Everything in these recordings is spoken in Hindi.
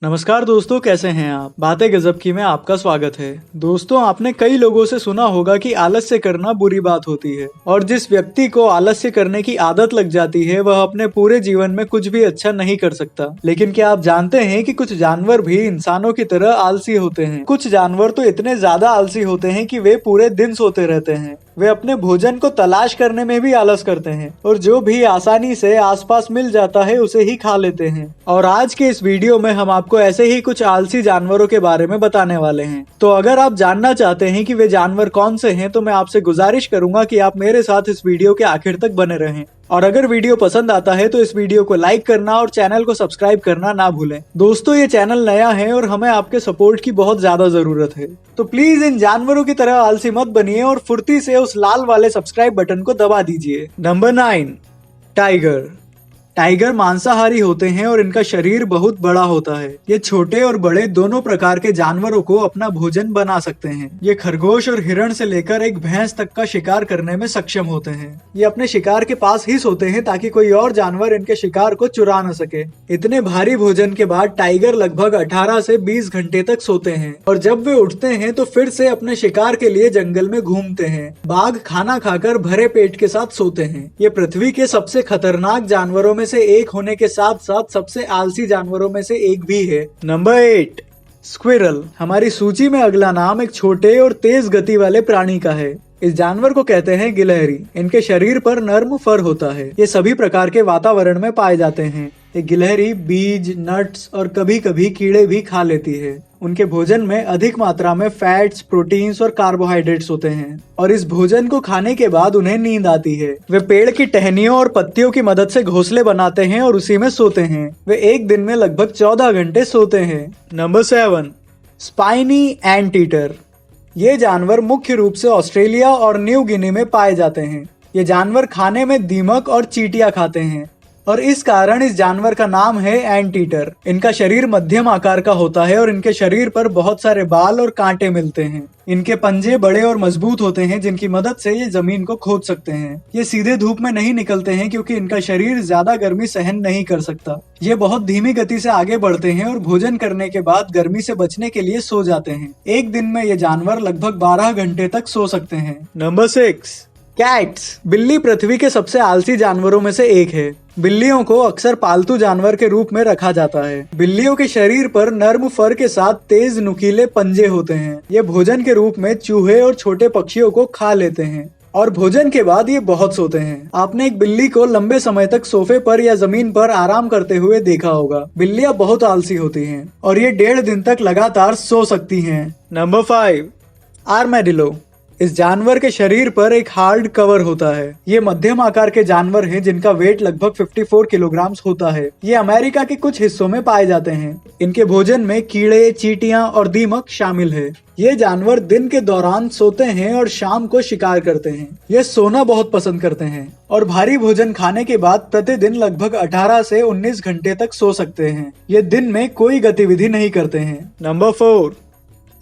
नमस्कार दोस्तों, कैसे हैं आप। बातें गजब की में आपका स्वागत है। दोस्तों, आपने कई लोगों से सुना होगा कि आलस्य करना बुरी बात होती है और जिस व्यक्ति को आलस्य करने की आदत लग जाती है वह अपने पूरे जीवन में कुछ भी अच्छा नहीं कर सकता। लेकिन क्या आप जानते हैं कि कुछ जानवर भी इंसानों की तरह आलसी होते हैं। कुछ जानवर तो इतने ज्यादा आलसी होते हैं कि वे पूरे दिन सोते रहते हैं। वे अपने भोजन को तलाश करने में भी आलस करते हैं और जो भी आसानी से आसपास मिल जाता है उसे ही खा लेते हैं। और आज के इस वीडियो में हम आपको ऐसे ही कुछ आलसी जानवरों के बारे में बताने वाले हैं। तो अगर आप जानना चाहते हैं कि वे जानवर कौन से हैं तो मैं आपसे गुजारिश करूंगा कि आप मेरे साथ इस वीडियो के आखिर तक बने रहें। और अगर वीडियो पसंद आता है तो इस वीडियो को लाइक करना और चैनल को सब्सक्राइब करना ना भूलें। दोस्तों, ये चैनल नया है और हमें आपके सपोर्ट की बहुत ज्यादा जरूरत है, तो प्लीज इन जानवरों की तरह आलसी मत बनिए और फुर्ती से उस लाल वाले सब्सक्राइब बटन को दबा दीजिए। Number 9, tiger. टाइगर मांसाहारी होते हैं और इनका शरीर बहुत बड़ा होता है। ये छोटे और बड़े दोनों प्रकार के जानवरों को अपना भोजन बना सकते हैं। ये खरगोश और हिरण से लेकर एक भैंस तक का शिकार करने में सक्षम होते हैं। ये अपने शिकार के पास ही सोते हैं ताकि कोई और जानवर इनके शिकार को चुरा न सके। इतने भारी भोजन के बाद टाइगर लगभग 18 से 20 घंटे तक सोते हैं और जब वे उठते हैं तो फिर से अपने शिकार के लिए जंगल में घूमते हैं। बाघ खाना खाकर भरे पेट के साथ सोते हैं। ये पृथ्वी के सबसे खतरनाक जानवरों में से एक होने के साथ साथ सबसे आलसी जानवरों में से एक भी है। Number 8, squirrel. हमारी सूची में अगला नाम एक छोटे और तेज गति वाले प्राणी का है। इस जानवर को कहते हैं गिलहरी। इनके शरीर पर नर्म फर होता है। ये सभी प्रकार के वातावरण में पाए जाते हैं। ये गिलहरी बीज, नट्स और कभी कभी कीड़े भी खा लेती है। उनके भोजन में अधिक मात्रा में फैट्स, प्रोटीन्स और कार्बोहाइड्रेट्स होते हैं और इस भोजन को खाने के बाद उन्हें नींद आती है। वे पेड़ की टहनियों और पत्तियों की मदद से घोंसले बनाते हैं और उसी में सोते हैं। वे एक दिन में लगभग 14 घंटे सोते हैं। Number 7, spiny anteater. ये जानवर मुख्य रूप से ऑस्ट्रेलिया और न्यू गिनी में पाए जाते हैं। ये जानवर खाने में दीमक और चींटियां खाते हैं और इस कारण इस जानवर का नाम है एंटीटर। इनका शरीर मध्यम आकार का होता है और इनके शरीर पर बहुत सारे बाल और कांटे मिलते हैं। इनके पंजे बड़े और मजबूत होते हैं जिनकी मदद से ये जमीन को खोद सकते हैं। ये सीधे धूप में नहीं निकलते हैं क्योंकि इनका शरीर ज्यादा गर्मी सहन नहीं कर सकता। ये बहुत धीमी गति से आगे बढ़ते हैं और भोजन करने के बाद गर्मी से बचने के लिए सो जाते हैं। एक दिन में ये जानवर लगभग 12 घंटे तक सो सकते हैं। Number 6, cats. बिल्ली पृथ्वी के सबसे आलसी जानवरों में से एक है। बिल्लियों को अक्सर पालतू जानवर के रूप में रखा जाता है। बिल्लियों के शरीर पर नर्म फर के साथ तेज नुकीले पंजे होते हैं। ये भोजन के रूप में चूहे और छोटे पक्षियों को खा लेते हैं और भोजन के बाद ये बहुत सोते हैं। आपने एक बिल्ली को लंबे समय तक सोफे पर या जमीन पर आराम करते हुए देखा होगा। बिल्लियां बहुत आलसी होती हैं और ये 1.5 दिन तक लगातार सो सकती हैं। नंबर 5, आर्मेडिलो। इस जानवर के शरीर पर एक हार्ड कवर होता है। ये मध्यम आकार के जानवर हैं जिनका वेट लगभग 54 किलोग्राम होता है। ये अमेरिका के कुछ हिस्सों में पाए जाते हैं। इनके भोजन में कीड़े, चींटियां और दीमक शामिल है। ये जानवर दिन के दौरान सोते हैं और शाम को शिकार करते हैं। ये सोना बहुत पसंद करते हैं और भारी भोजन खाने के बाद प्रतिदिन लगभग 18 से 19 घंटे तक सो सकते हैं। ये दिन में कोई गतिविधि नहीं करते हैं। Number 4,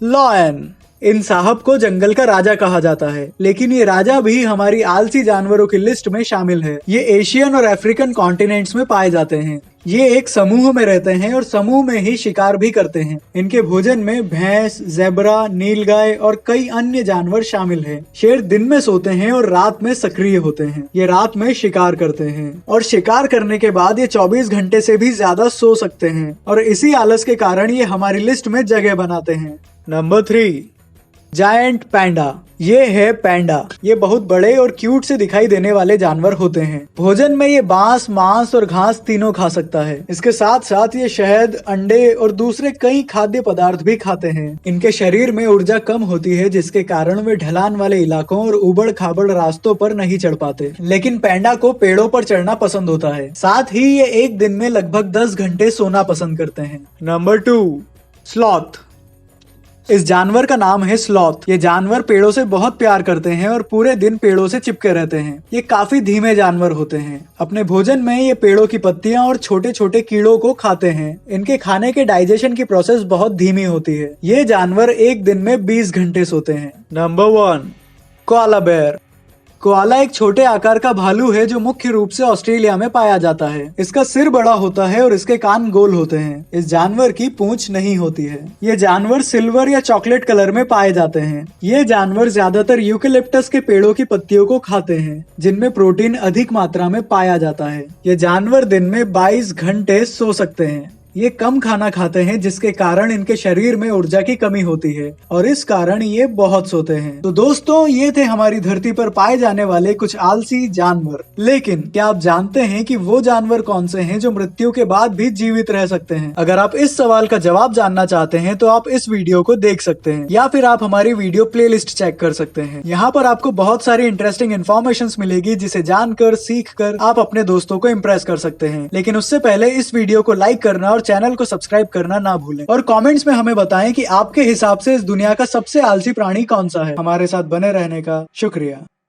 lion. इन साहब को जंगल का राजा कहा जाता है, लेकिन ये राजा भी हमारी आलसी जानवरों की लिस्ट में शामिल है। ये एशियन और अफ्रीकन कॉन्टिनेंट्स में पाए जाते हैं। ये एक समूह में रहते हैं और समूह में ही शिकार भी करते हैं। इनके भोजन में भैंस, ज़ेब्रा, नीलगाय और कई अन्य जानवर शामिल हैं। शेर दिन में सोते हैं और रात में सक्रिय होते हैं। ये रात में शिकार करते हैं और शिकार करने के बाद ये 24 घंटे से भी ज्यादा सो सकते हैं और इसी आलस के कारण ये हमारी लिस्ट में जगह बनाते हैं। नंबर 3, जायंट पैंडा। ये है पैंडा। ये बहुत बड़े और क्यूट से दिखाई देने वाले जानवर होते हैं। भोजन में ये बांस, मांस और घास तीनों खा सकता है। इसके साथ साथ ये शहद, अंडे और दूसरे कई खाद्य पदार्थ भी खाते हैं। इनके शरीर में ऊर्जा कम होती है जिसके कारण वे ढलान वाले इलाकों और उबड़ खाबड़ रास्तों पर नहीं चढ़ पाते, लेकिन पैंडा को पेड़ों पर चढ़ना पसंद होता है। साथ ही ये एक दिन में लगभग 10 घंटे सोना पसंद करते हैं। Number 2, sloth. इस जानवर का नाम है स्लॉथ। ये जानवर पेड़ों से बहुत प्यार करते हैं और पूरे दिन पेड़ों से चिपके रहते हैं। ये काफी धीमे जानवर होते हैं। अपने भोजन में ये पेड़ों की पत्तियां और छोटे छोटे कीड़ों को खाते हैं। इनके खाने के डाइजेशन की प्रोसेस बहुत धीमी होती है। ये जानवर एक दिन में 20 घंटे सोते हैं। Number 1, koala bear. कोआला एक छोटे आकार का भालू है जो मुख्य रूप से ऑस्ट्रेलिया में पाया जाता है। इसका सिर बड़ा होता है और इसके कान गोल होते हैं। इस जानवर की पूंछ नहीं होती है। ये जानवर सिल्वर या चॉकलेट कलर में पाए जाते हैं। ये जानवर ज्यादातर यूकेलिप्टस के पेड़ों की पत्तियों को खाते हैं, जिनमें प्रोटीन अधिक मात्रा में पाया जाता है। ये जानवर दिन में 22 घंटे सो सकते हैं। ये कम खाना खाते हैं, जिसके कारण इनके शरीर में ऊर्जा की कमी होती है और इस कारण ये बहुत सोते हैं। तो दोस्तों, ये थे हमारी धरती पर पाए जाने वाले कुछ आलसी जानवर। लेकिन क्या आप जानते हैं कि वो जानवर कौन से हैं जो मृत्यु के बाद भी जीवित रह सकते हैं? अगर आप इस सवाल का जवाब जानना चाहते हैं तो आप इस वीडियो को देख सकते हैं या फिर आप हमारी वीडियो प्लेलिस्ट चेक कर सकते हैं। यहाँ पर आपको बहुत सारी इंटरेस्टिंग इन्फॉर्मेशन मिलेगी, जिसे जानकर सीख कर आप अपने दोस्तों को इम्प्रेस कर सकते हैं। लेकिन उससे पहले इस वीडियो को लाइक करना और चैनल को सब्सक्राइब करना ना भूलें और कमेंट्स में हमें बताएं कि आपके हिसाब से इस दुनिया का सबसे आलसी प्राणी कौन सा है। हमारे साथ बने रहने का शुक्रिया।